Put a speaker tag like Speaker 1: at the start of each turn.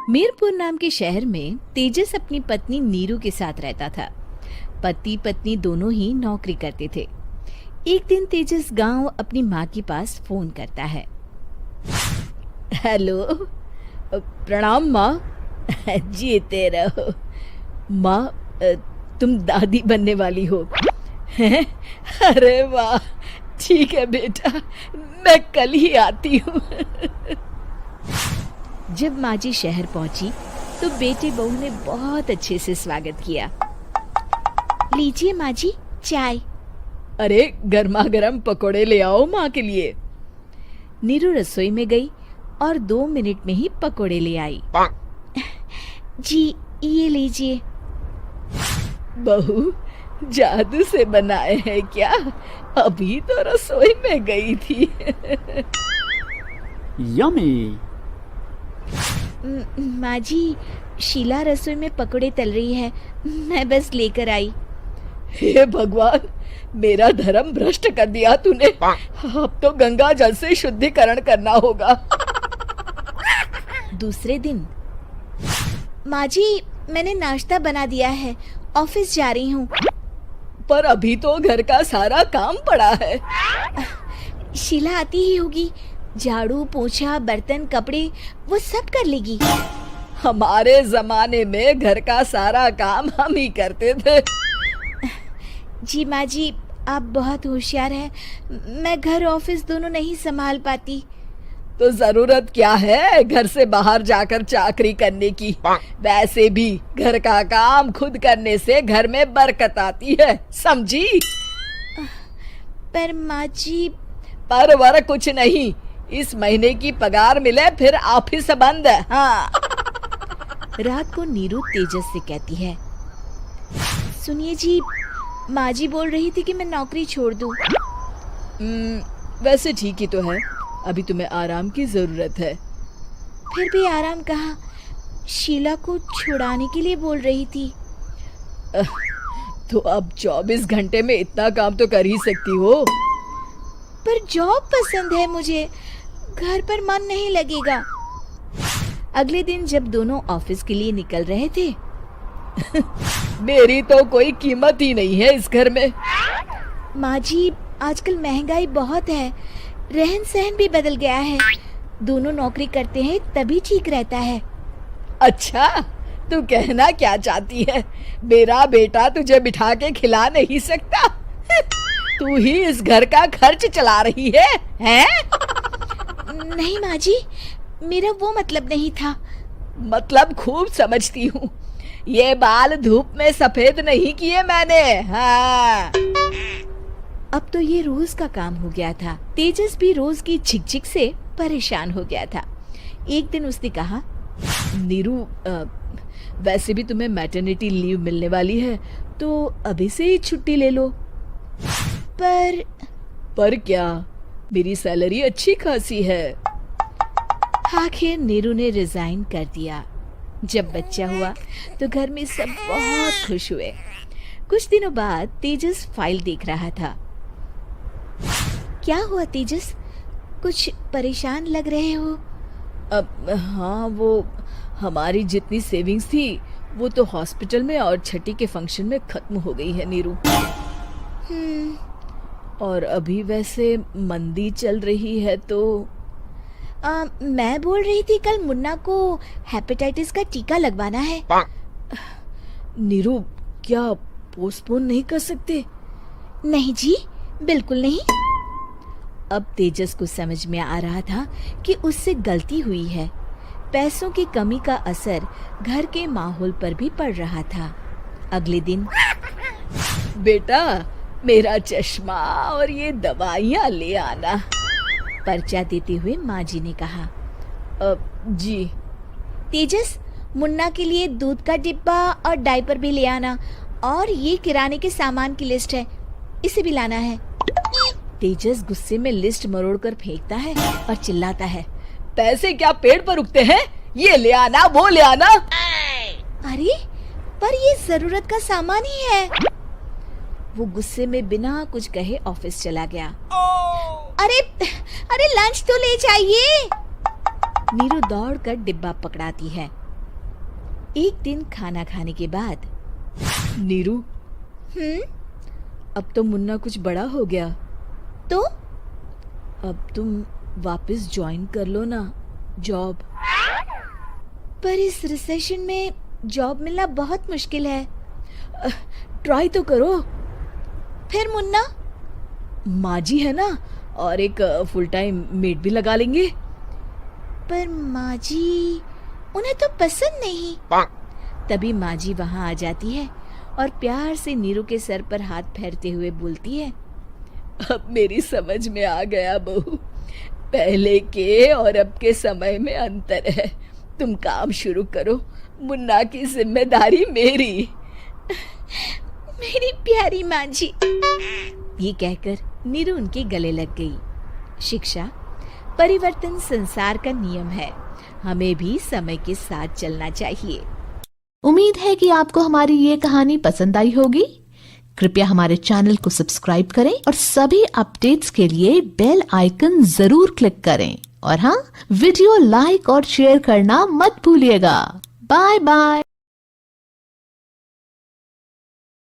Speaker 1: मीरपुर नाम के शहर में तेजस अपनी पत्नी नीरू के साथ रहता था। पति पत्नी दोनों ही नौकरी करते थे। एक दिन तेजस गांव अपनी माँ के पास फोन करता है। हेलो, प्रणाम माँ। जीते रहो माँ, तुम दादी बनने वाली हो हैं? अरे वाह, ठीक है बेटा, मैं कल ही आती हूँ। जब माँ जी शहर पहुंची तो बेटे बहू ने बहुत अच्छे से स्वागत किया। लीजिए माँ जी, चाय। अरे गर्मा गर्म पकोड़े ले आओ माँ के लिए। नीरू रसोई में गई और 2 मिनट में ही पकोड़े ले आई। जी ये लीजिए। बहू, जादू से बनाए हैं क्या? अभी तो रसोई में गई थी।
Speaker 2: यम्मी।
Speaker 1: माँ जी, शीला रसोई में पकोड़े तल रही है, मैं बस लेकर आई। हे भगवान, मेरा धर्म भ्रष्ट कर दिया तूने। अब तो गंगा जल से शुद्धिकरण करना होगा। दूसरे दिन, माँ जी मैंने नाश्ता बना दिया है, ऑफिस जा रही हूँ। पर अभी तो घर का सारा काम पड़ा है। शीला आती ही होगी, झाड़ू पोछा बर्तन कपड़े वो सब कर लेगी। हमारे जमाने में घर का सारा काम हम ही करते थे। जी माँ जी, आप बहुत होशियार हैं, मैं घर ऑफिस दोनों नहीं संभाल पाती। तो जरूरत क्या है घर से बाहर जाकर चाकरी करने की? वैसे भी घर का काम खुद करने से घर में बरकत आती है, समझी? पर माँ जी। पर वर कुछ नहीं, इस महीने की पगार मिले फिर ऑफिस बंद। हाँ। रात को नीरू तेजस से कहती है, सुनिए जी, माँ जी बोल रही थी कि मैं नौकरी छोड़ दूं। वैसे ठीक ही तो है, अभी तुम्हें आराम की जरूरत है। फिर भी आराम कहाँ, शीला को छुड़ाने के लिए बोल रही थी। तो अब 24 घंटे में इतना काम तो कर ही सकती हो। पर जॉब पसंद है मुझे, घर पर मन नहीं लगेगा। अगले दिन जब दोनों ऑफिस के लिए निकल रहे थे, मेरी तो कोई कीमत ही नहीं है इस घर में। माँ जी, आजकल महंगाई बहुत है, रहन सहन भी बदल गया है, दोनों नौकरी करते हैं तभी ठीक रहता है। अच्छा, तू कहना क्या चाहती है? मेरा बेटा तुझे बिठा के खिला नहीं सकता? तू ही इस घर का खर्च चला रही है, हैं? नहीं माँ जी, मेरा वो मतलब नहीं था। मतलब खूब समझती हूँ, ये बाल धूप में सफेद नहीं किए मैंने। हाँ। अब तो ये रोज का काम हो गया था। तेजस भी रोज की झिकझिक से परेशान हो गया था। एक दिन उसने कहा, नीरू, वैसे भी तुम्हें मैटरनिटी लीव मिलने वाली है, तो अभी से ही छुट्टी ले लो। पर क्या, मेरी सैलरी अच्छी खासी है। आखिर नीरू ने रिजाइन कर दिया। जब बच्चा हुआ तो घर में सब बहुत खुश हुए। कुछ दिनों बाद तेजस फाइल देख रहा था। क्या हुआ तेजस, कुछ परेशान लग रहे हो? हाँ, वो हमारी जितनी सेविंग्स थी वो तो हॉस्पिटल में और छठी के फंक्शन में खत्म हो गई है नीरू। और अभी वैसे मंदी चल रही है तो मैं बोल रही थी कल मुन्ना को हेपेटाइटिस का टीका लगवाना है। नीरू, क्या पोस्टपोन नहीं कर सकते? नहीं जी, बिल्कुल नहीं। अब तेजस को समझ में आ रहा था कि उससे गलती हुई है। पैसों की कमी का असर घर के माहौल पर भी पड़ रहा था। अगले दिन, बेटा मेरा चश्मा और ये दवाइयाँ ले आना, पर्चा देते हुए माँ जी ने कहा। जी। तेजस, मुन्ना के लिए दूध का डिब्बा और डायपर भी ले आना, और ये किराने के सामान की लिस्ट है, इसे भी लाना है। तेजस गुस्से में लिस्ट मरोड़कर फेंकता है और चिल्लाता है, पैसे क्या पेड़ पर उगते हैं? ये ले आना, वो ले आना। अरे पर ये जरूरत का सामान ही है। वो गुस्से में बिना कुछ कहे ऑफिस चला गया। अरे लंच तो ले जाइए। नीरू दौड़कर डिब्बा पकड़ाती है। एक दिन खाना खाने के बाद, नीरू, अब तो मुन्ना कुछ बड़ा हो गया, तो अब तुम वापस ज्वाइन कर लो ना जॉब। पर इस रिसेशन में जॉब मिलना बहुत मुश्किल है। ट्राई तो करो। फिर मुन्ना, माँ जी है ना, और एक फुल टाइम मेड भी लगा लेंगे। पर माँ जी, उन्हें तो पसंद नहीं। तभी माँ जी वहाँ आ जाती है और प्यार से नीरू के सर पर हाथ फेरते हुए बोलती है, अब मेरी समझ में आ गया बहू, पहले के और अब के समय में अंतर है। तुम काम शुरू करो, मुन्ना की जिम्मेदारी मेरी। मेरी प्यारी माँ जी। ये कहकर नीरू उनके गले लग गई। शिक्षा, परिवर्तन संसार का नियम है, हमें भी समय के साथ चलना चाहिए।
Speaker 2: उम्मीद है कि आपको हमारी ये कहानी पसंद आई होगी। कृपया हमारे चैनल को सब्सक्राइब करें और सभी अपडेट्स के लिए बेल आइकन जरूर क्लिक करें। और हाँ, वीडियो लाइक और शेयर करना मत भूलिएगा। Bye bye.